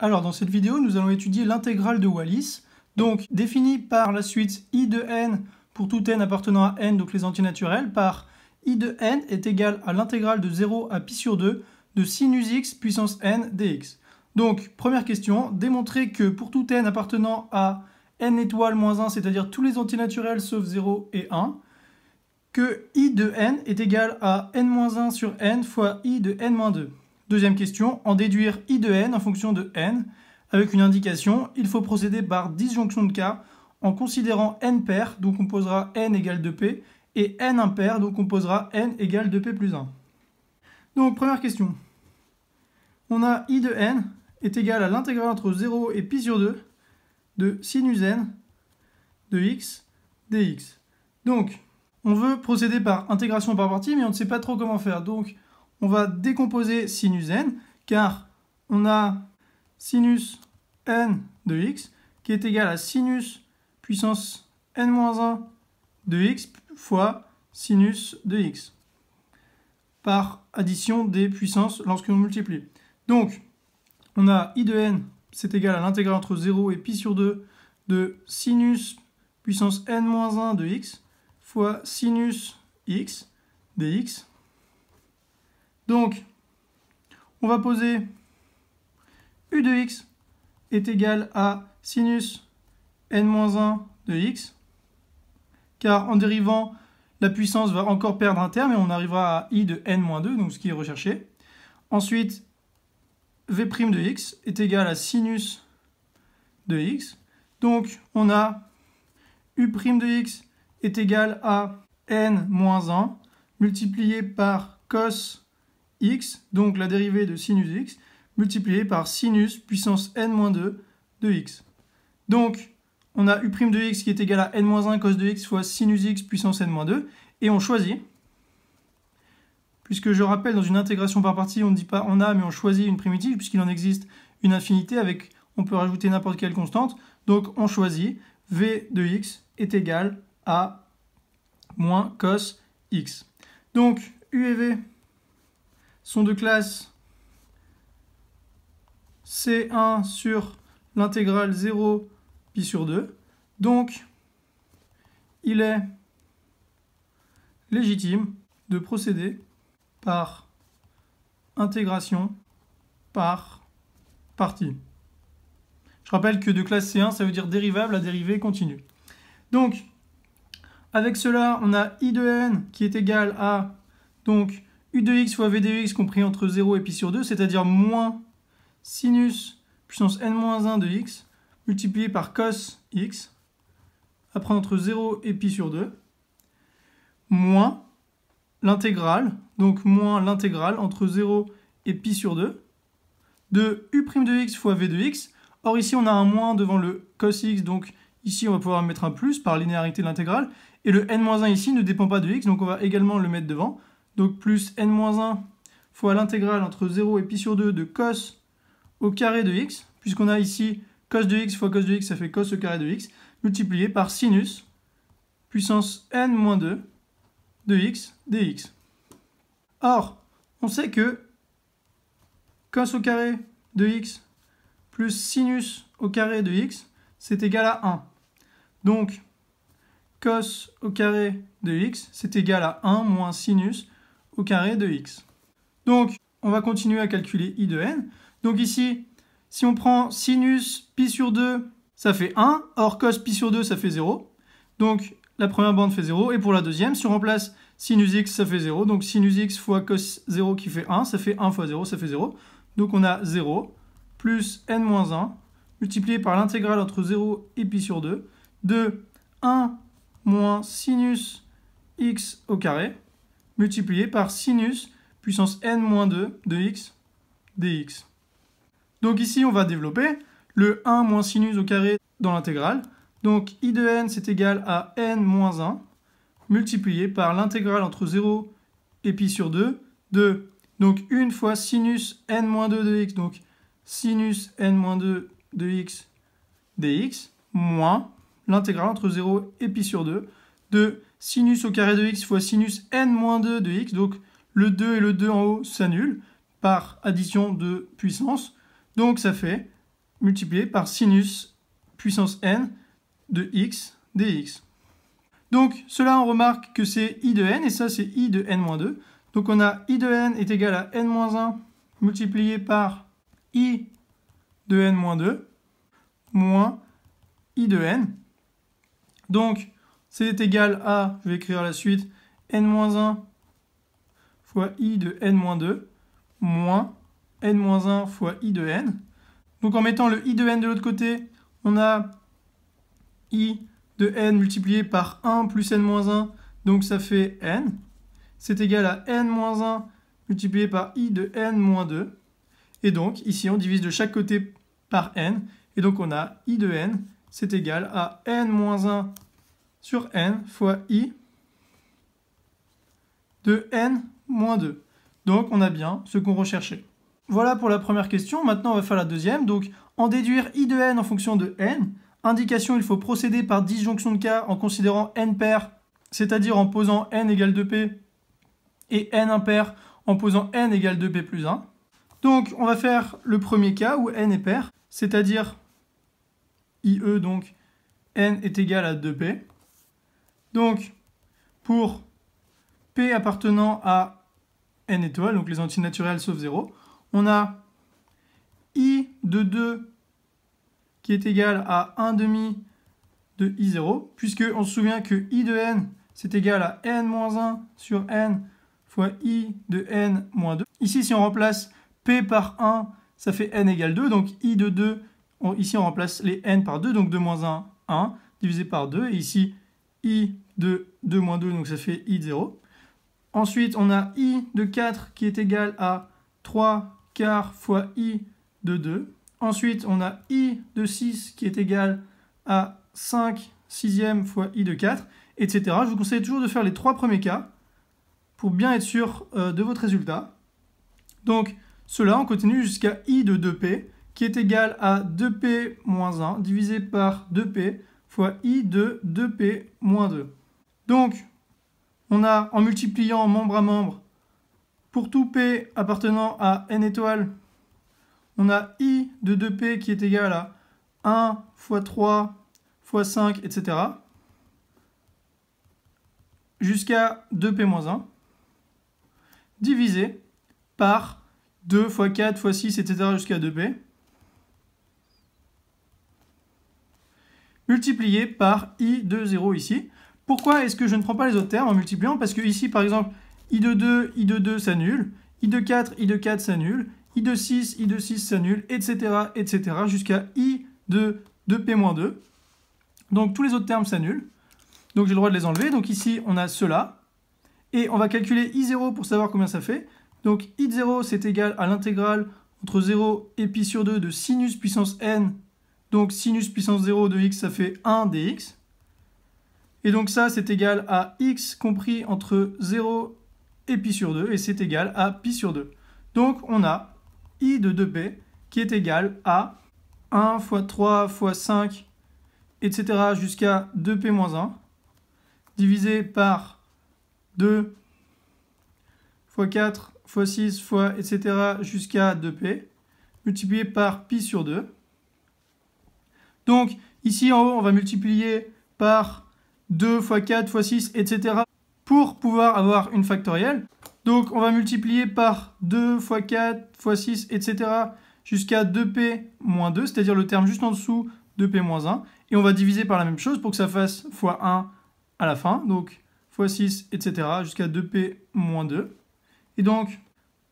Alors dans cette vidéo, nous allons étudier l'intégrale de Wallis, donc définie par la suite i de n pour tout n appartenant à n, donc les entiers naturels, par i de n est égal à l'intégrale de 0 à pi sur 2 de sinus x puissance n dx. Donc première question, démontrer que pour tout n appartenant à n étoile moins 1, c'est-à-dire tous les entiers naturels sauf 0 et 1, que i de n est égal à n-1 sur n fois i de n-2. Deuxième question, en déduire i de n en fonction de n, avec une indication, il faut procéder par disjonction de cas en considérant n paires, donc on posera n égale 2p, et n impair, donc on posera n égale 2p plus 1. Donc première question, on a i de n est égal à l'intégrale entre 0 et pi sur 2 de sinus n de x dx. Donc, on veut procéder par intégration par partie, mais on ne sait pas trop comment faire. Donc, on va décomposer sinus n, car on a sinus n de x qui est égal à sinus puissance n-1 de x fois sinus de x, par addition des puissances lorsque l'on multiplie. Donc, on a i de n, c'est égal à l'intégrale entre 0 et pi sur 2 de sinus puissance n-1 de x fois sinus x dx. Donc, on va poser u de x est égal à sinus n-1 de x, car en dérivant, la puissance va encore perdre un terme et on arrivera à i de n-2, donc ce qui est recherché. Ensuite, v' de x est égal à sinus de x. Donc, on a u' de x est égal à n-1 multiplié par cos x, donc la dérivée de sinus x, multiplié par sinus puissance n-2 de x. Donc, on a u' de x qui est égal à n-1 cos de x fois sinus x puissance n-2, et on choisit, puisque je rappelle, dans une intégration par partie, on ne dit pas on a, mais on choisit une primitive, puisqu'il en existe une infinité, avec, on peut rajouter n'importe quelle constante, donc on choisit v de x est égal à moins cos x. Donc, u et v sont de classe C1 sur l'intégrale 0 pi sur 2. Donc, il est légitime de procéder par intégration par partie. Je rappelle que de classe C1, ça veut dire dérivable à dérivée continue. Donc, avec cela, on a i de n qui est égal à donc u de x fois v de x compris entre 0 et pi sur 2, c'est-à-dire moins sinus puissance n-1 de x multiplié par cos x, à prendre entre 0 et pi sur 2, moins l'intégrale, donc moins l'intégrale entre 0 et pi sur 2, de u' de x fois v de x. Or ici, on a un moins devant le cos x, donc ici, on va pouvoir mettre un plus par linéarité de l'intégrale. Et le n-1 ici ne dépend pas de x, donc on va également le mettre devant. Donc plus n-1 fois l'intégrale entre 0 et pi sur 2 de cos au carré de x, puisqu'on a ici cos de x fois cos de x, ça fait cos au carré de x, multiplié par sinus puissance n-2 de x dx. Or, on sait que cos au carré de x plus sinus au carré de x, c'est égal à 1. Donc, cos au carré de x, c'est égal à 1 moins sinus au carré de x. Donc, on va continuer à calculer i de n. Donc ici, si on prend sinus pi sur 2, ça fait 1. Or, cos pi sur 2, ça fait 0. Donc, la première bande fait 0. Et pour la deuxième, si on remplace sinus x, ça fait 0. Donc, sinus x fois cos 0 qui fait 1, ça fait 1 fois 0, ça fait 0. Donc, on a 0 plus n-1 multiplié par l'intégrale entre 0 et pi sur 2 de 1 moins sinus x au carré multiplié par sinus puissance n-2 de x dx. Donc ici, on va développer le 1 moins sinus au carré dans l'intégrale. Donc i de n, c'est égal à n-1 multiplié par l'intégrale entre 0 et pi sur 2 de donc 1 fois sinus n-2 de x, donc sinus n-2 de x dx, moins l'intégrale entre 0 et pi sur 2 de sinus au carré de x fois sinus n-2 de x, donc le 2 et le 2 en haut s'annulent par addition de puissance, donc ça fait multiplié par sinus puissance n de x dx. Donc cela, on remarque que c'est i de n, et ça c'est i de n-2. Donc on a i de n est égal à n-1 multiplié par i de n-2 moins i de n. Donc c'est égal à, je vais écrire la suite, n-1 fois i de n-2 moins n-1 fois i de n. Donc en mettant le i de n de l'autre côté, on a i de n multiplié par 1 plus n-1, donc ça fait n. C'est égal à n-1 multiplié par i de n-2. Et donc ici on divise de chaque côté par n. Et donc on a i de n, c'est égal à n-1 sur n fois i de n-2. Donc on a bien ce qu'on recherchait. Voilà pour la première question. Maintenant on va faire la deuxième. Donc en déduire i de n en fonction de n. Indication, il faut procéder par disjonction de cas en considérant n pair, c'est-à-dire en posant n égale 2p, et n impair en posant n égale 2p plus 1. Donc on va faire le premier cas où n est pair, c'est-à-dire IE, donc n est égal à 2p. Donc pour p appartenant à n étoiles, donc les entiers naturels sauf 0, on a i de 2 qui est égal à 1 demi de i0, puisque on se souvient que i de n, c'est égal à n-1 sur n fois i de n-2. Ici, si on remplace p par 1, ça fait n égale 2, donc i de 2, ici on remplace les n par 2, donc 2 moins 1, 1, divisé par 2, et ici i de 2 moins 2, donc ça fait i de 0. Ensuite, on a i de 4 qui est égal à 3 quarts fois i de 2. Ensuite, on a i de 6 qui est égal à 5 sixièmes fois i de 4, etc. Je vous conseille toujours de faire les 3 premiers cas pour bien être sûr de votre résultat. Donc, cela, on continue jusqu'à i de 2p qui est égal à 2p moins 1 divisé par 2p fois i de 2p moins 2. Donc, on a, en multipliant membre à membre, pour tout p appartenant à n étoiles, on a i de 2p qui est égal à 1 fois 3 fois 5, etc. jusqu'à 2p moins 1, divisé par 2 fois 4 fois 6, etc. jusqu'à 2p, multiplié par i de 0 ici. Pourquoi est-ce que je ne prends pas les autres termes en multipliant? Parce que ici, par exemple, i de 2 s'annule, i de 4 s'annule, i de 6 s'annule, etc., etc., jusqu'à i de 2p moins 2. Donc tous les autres termes s'annulent. Donc j'ai le droit de les enlever. Donc ici, on a cela. Et on va calculer i0 pour savoir combien ça fait. Donc i de 0, c'est égal à l'intégrale entre 0 et pi sur 2 de sinus puissance n. Donc sinus puissance 0 de x, ça fait 1 dx. Et donc ça, c'est égal à x compris entre 0 et pi sur 2. Et c'est égal à pi sur 2. Donc on a i de 2p qui est égal à 1 fois 3 fois 5, etc. jusqu'à 2p moins 1, divisé par 2 fois 4 fois 6 fois, etc. jusqu'à 2p, multiplié par pi sur 2. Donc ici en haut, on va multiplier par 2 fois 4 fois 6, etc. pour pouvoir avoir une factorielle. Donc on va multiplier par 2 fois 4 fois 6, etc. jusqu'à 2p moins 2, c'est-à-dire le terme juste en dessous, 2p moins 1. Et on va diviser par la même chose pour que ça fasse fois 1 à la fin. Donc fois 6, etc. jusqu'à 2p moins 2. Et donc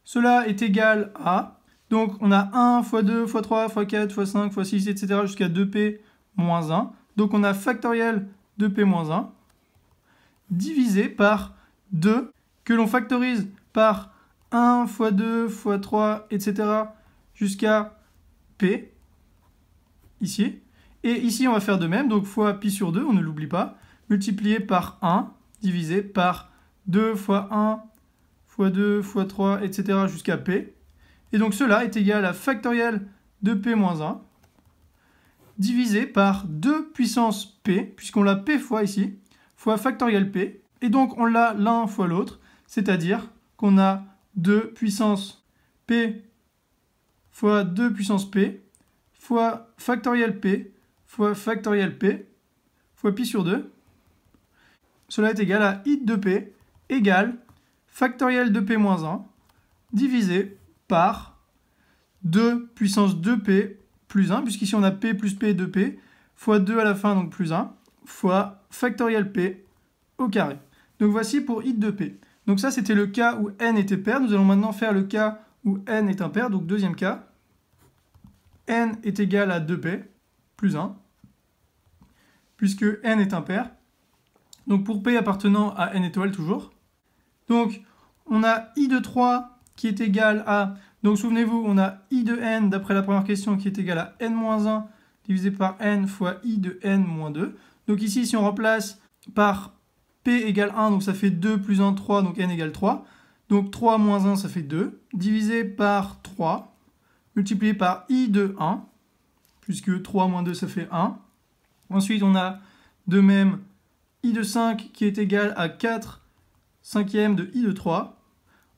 cela est égal à... Donc on a 1 fois 2 fois 3 fois 4 fois 5 fois 6, etc. jusqu'à 2p moins 1. Donc on a factoriel 2p moins 1 divisé par 2 que l'on factorise par 1 fois 2 fois 3, etc. jusqu'à p, ici. Et ici, on va faire de même, donc fois pi sur 2, on ne l'oublie pas, multiplié par 1, divisé par 2 fois 1, fois 2, fois 3, etc. jusqu'à p. Et donc cela est égal à factoriel de p moins 1, divisé par 2 puissance p, puisqu'on l'a p fois ici, fois factoriel p. Et donc on l'a l'un fois l'autre, c'est-à-dire qu'on a 2 puissance p fois 2 puissance p fois factoriel p fois factoriel p fois pi sur 2. Cela est égal à i de p égale factoriel de p moins 1 divisé par 2 puissance 2p plus 1, puisqu'ici on a p plus p 2p, fois 2 à la fin, donc plus 1, fois factoriel p au carré. Donc voici pour i de p. Donc ça, c'était le cas où n était pair. Nous allons maintenant faire le cas où n est impair. Donc deuxième cas, n est égal à 2p plus 1, puisque n est impair. Donc pour p appartenant à n étoile toujours. Donc on a i de 3 qui est égal à... Donc souvenez-vous, on a i de n d'après la première question qui est égal à n-1 divisé par n fois i de n-2. Donc ici, si on remplace par p égale 1, donc ça fait 2 plus 1, 3, donc n égale 3. Donc 3 moins 1, ça fait 2, divisé par 3, multiplié par i de 1, puisque 3 moins 2, ça fait 1. Ensuite, on a de même i de 5 qui est égal à 4 cinquièmes de i de 3.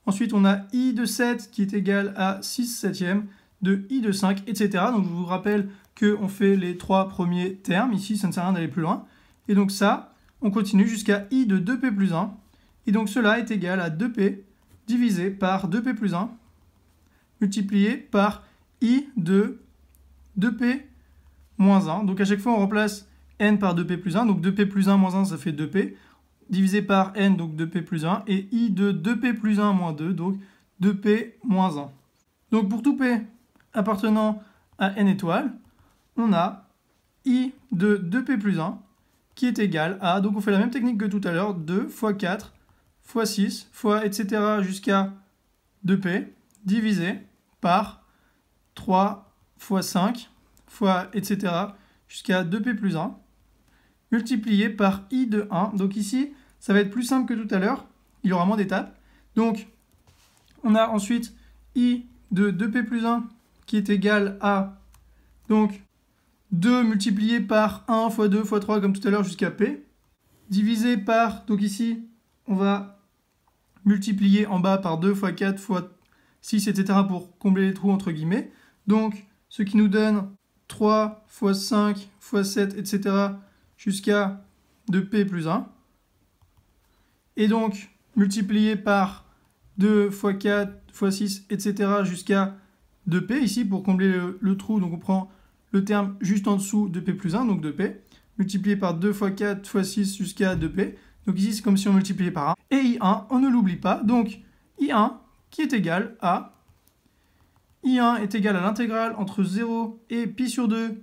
Ensuite, on a i de 7 qui est égal à 6 septièmes de i de 5, etc. Donc je vous rappelle qu'on fait les 3 premiers termes. Ici, ça ne sert à rien d'aller plus loin. Et donc ça, on continue jusqu'à i de 2p plus 1. Et donc cela est égal à 2p divisé par 2p plus 1 multiplié par i de 2p moins 1. Donc à chaque fois, on remplace n par 2p plus 1. Donc 2p plus 1 moins 1, ça fait 2p. Divisé par n, donc 2p plus 1. Et i de 2p plus 1 moins 2, donc 2p moins 1. Donc pour tout p appartenant à n étoiles, on a i de 2p plus 1 qui est égal à, donc on fait la même technique que tout à l'heure, 2 fois 4 fois 6 fois etc. jusqu'à 2p divisé par 3 fois 5 fois etc. jusqu'à 2p plus 1 multiplié par i de 1. Donc ici, ça va être plus simple que tout à l'heure, il y aura moins d'étapes. Donc on a ensuite i de 2p plus 1 qui est égal à donc 2 multiplié par 1 fois 2 fois 3 comme tout à l'heure jusqu'à p, divisé par, donc ici, on va multiplier en bas par 2 fois 4 fois 6, etc. pour combler les trous entre guillemets. Donc, ce qui nous donne 3 fois 5 fois 7, etc. jusqu'à 2p plus 1. Et donc, multiplié par 2 fois 4 fois 6, etc. jusqu'à 2p, ici, pour combler le trou, donc on prend le terme juste en dessous de p plus 1, donc 2p, multiplié par 2 fois 4 fois 6 jusqu'à 2p. Donc ici, c'est comme si on multipliait par 1. Et I1, on ne l'oublie pas. Donc I1 qui est égal à... I1 est égal à l'intégrale entre 0 et pi sur 2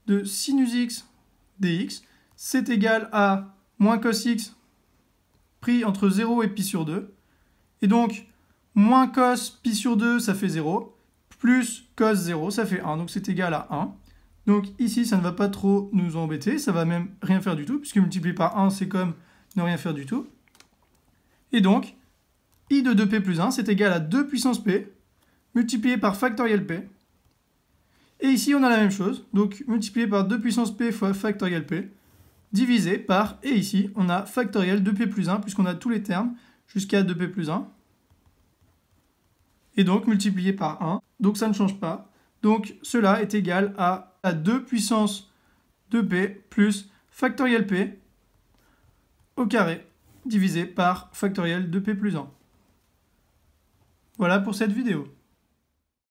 de sinus x dx. C'est égal à moins cos x pris entre 0 et pi sur 2. Et donc, moins cos pi sur 2, ça fait 0. Plus cos 0, ça fait 1. Donc c'est égal à 1. Donc ici, ça ne va pas trop nous embêter, ça va même rien faire du tout, puisque multiplier par 1, c'est comme ne rien faire du tout. Et donc, i de 2p plus 1, c'est égal à 2 puissance p, multiplié par factoriel p. Et ici, on a la même chose, donc multiplié par 2 puissance p fois factoriel p, divisé par, et ici, on a factoriel 2p plus 1, puisqu'on a tous les termes jusqu'à 2p plus 1. Et donc, multiplié par 1, donc ça ne change pas. Donc cela est égal à 2 puissance 2p plus factoriel p au carré divisé par factoriel 2p plus 1. Voilà pour cette vidéo.